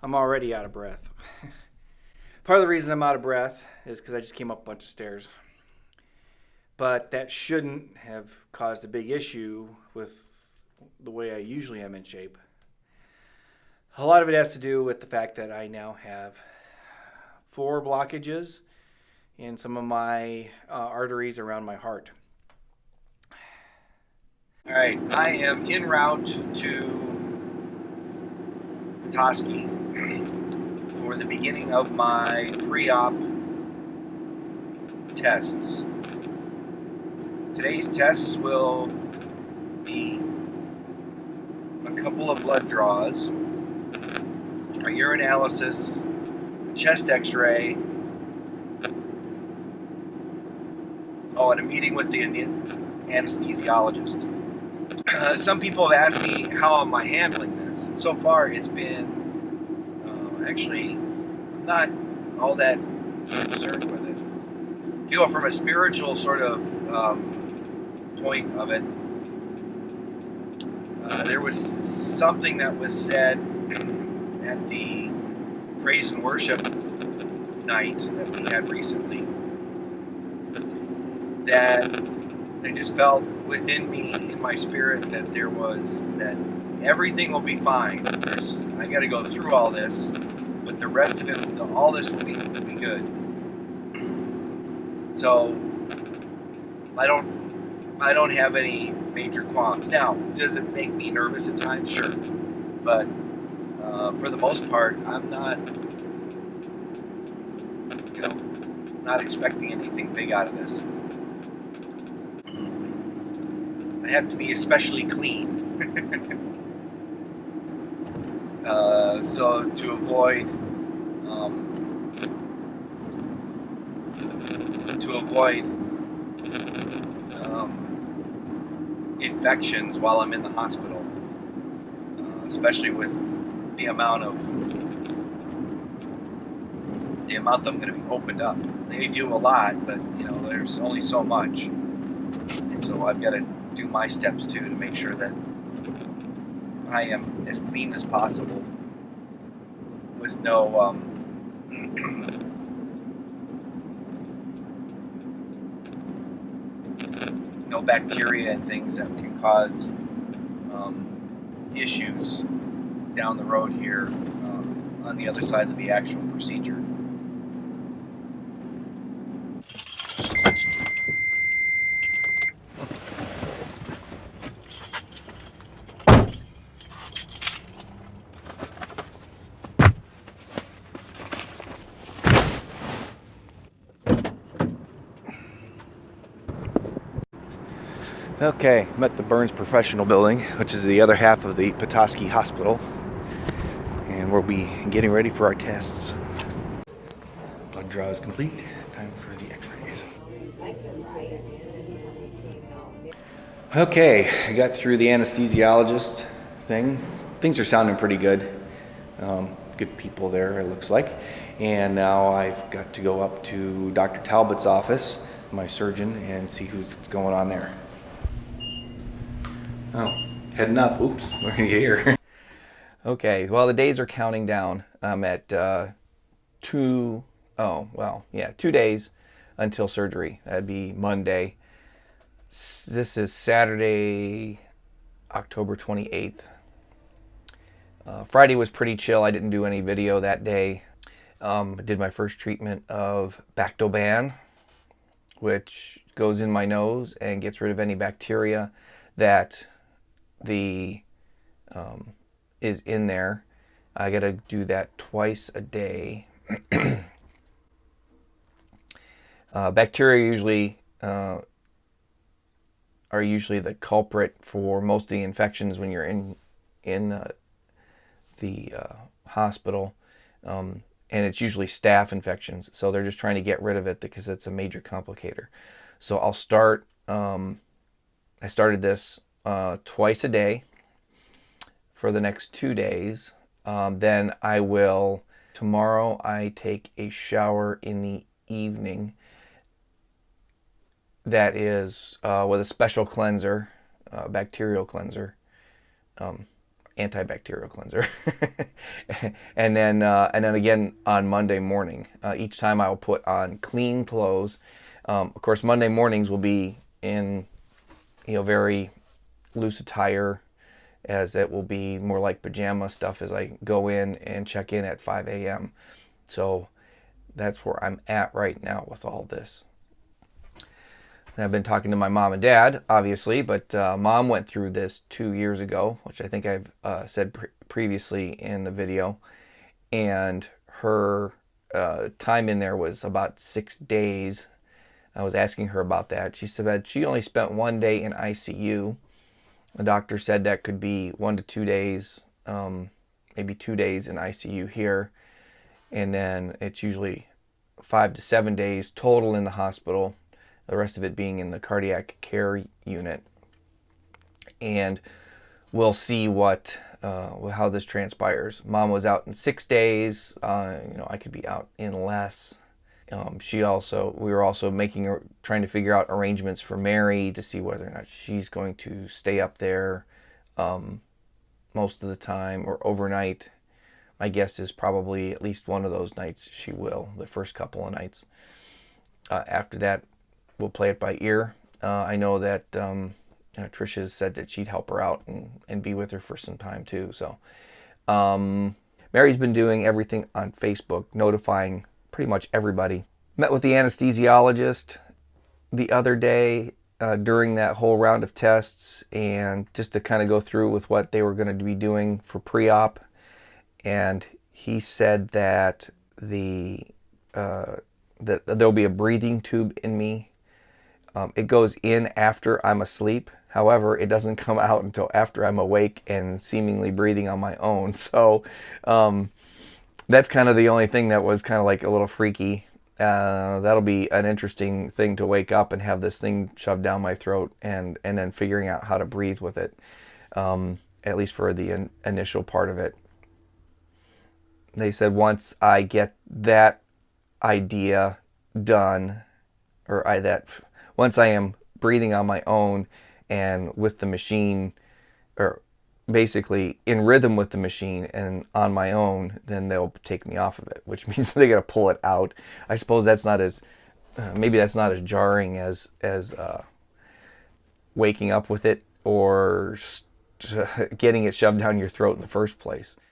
I'm already out of breath. Part of the reason I'm out of breath is because I just came up a bunch of stairs. But that shouldn't have caused a big issue with the way I usually am in shape. A lot of it has to do with the fact that I now have four blockages in some of my arteries around my heart. All right, I am en route to Petoskey for the beginning of my pre-op tests. Today's tests will be a couple of blood draws, a urinalysis, a chest x-ray, and a meeting with the anesthesiologist. Some people have asked me how am I handling this. So far it's been, actually, I'm not all that concerned with it. From a spiritual sort of point of it, there was something that was said at the praise and worship night that we had recently that I just felt within me, in my spirit, that that everything will be fine. I got to go through all this, but the rest of it, all this will be good. So I don't have any major qualms. Now, does it make me nervous at times? Sure, but for the most part, I'm not expecting anything big out of this. I have to be especially clean, so to avoid infections while I'm in the hospital, especially with the amount that I'm going to be opened up. They do a lot, but there's only so much, and so I've got to do my steps too to make sure that I am as clean as possible with no no bacteria and things that can cause issues down the road here on the other side of the actual procedure. Okay, I'm at the Burns Professional Building, which is the other half of the Petoskey Hospital, and we'll be getting ready for our tests. Blood draw is complete. Time for the x-rays. Okay, I got through the anesthesiologist thing. Things are sounding pretty good. Good people there, it looks like. And now I've got to go up to Dr. Talbot's office, my surgeon, and see who's going on there. Oh, heading up. Oops, we're here. Okay, well, the days are counting down. I'm at 2 days until surgery. That'd be Monday. This is Saturday, October 28th. Friday was pretty chill. I didn't do any video that day. I did my first treatment of Bactoban, which goes in my nose and gets rid of any bacteria that is in there. I gotta do that twice a day. Bacteria are usually the culprit for most of the infections when you're in the hospital, and it's usually staph infections. So they're just trying to get rid of it because it's a major complicator. So I'll start. I started this twice a day for the next 2 days. Then I will, tomorrow I take a shower in the evening that is with a special cleanser, bacterial cleanser. antibacterial cleanser. And then again on Monday morning. Each time I will put on clean clothes. Of course, Monday mornings will be in very loose attire, as it will be more like pajama stuff as I go in and check in at 5 a.m. So that's where I'm at right now with all this. And I've been talking to my mom and dad, obviously, but mom went through this 2 years ago, which I think I've said previously in the video. And her time in there was about 6 days. I was asking her about that. She said that she only spent 1 day in ICU. The doctor said that could be 1 to 2 days, maybe 2 days in ICU here. And then it's usually 5 to 7 days total in the hospital, the rest of it being in the cardiac care unit. And we'll see how this transpires. Mom was out in 6 days. I could be out in less. We were also trying to figure out arrangements for Mary to see whether or not she's going to stay up there most of the time or overnight. My guess is probably at least one of those nights she will, the first couple of nights. After that, we'll play it by ear. I know that Tricia said that she'd help her out and be with her for some time too. So Mary's been doing everything on Facebook, notifying pretty much everybody. Met with the anesthesiologist the other day during that whole round of tests, and just to kind of go through with what they were going to be doing for pre-op. And he said that that there'll be a breathing tube in me. It goes in after I'm asleep. However, it doesn't come out until after I'm awake and seemingly breathing on my own. So that's kind of the only thing that was kind of like a little freaky. That'll be an interesting thing to wake up and have this thing shoved down my throat, and then figuring out how to breathe with it, at least for the initial part of it. They said once I get that idea done, once I am breathing on my own and with the machine, or basically in rhythm with the machine and on my own, then they'll take me off of it, which means they got to pull it out. I suppose that's not as maybe that's not as jarring as waking up with it or getting it shoved down your throat in the first place.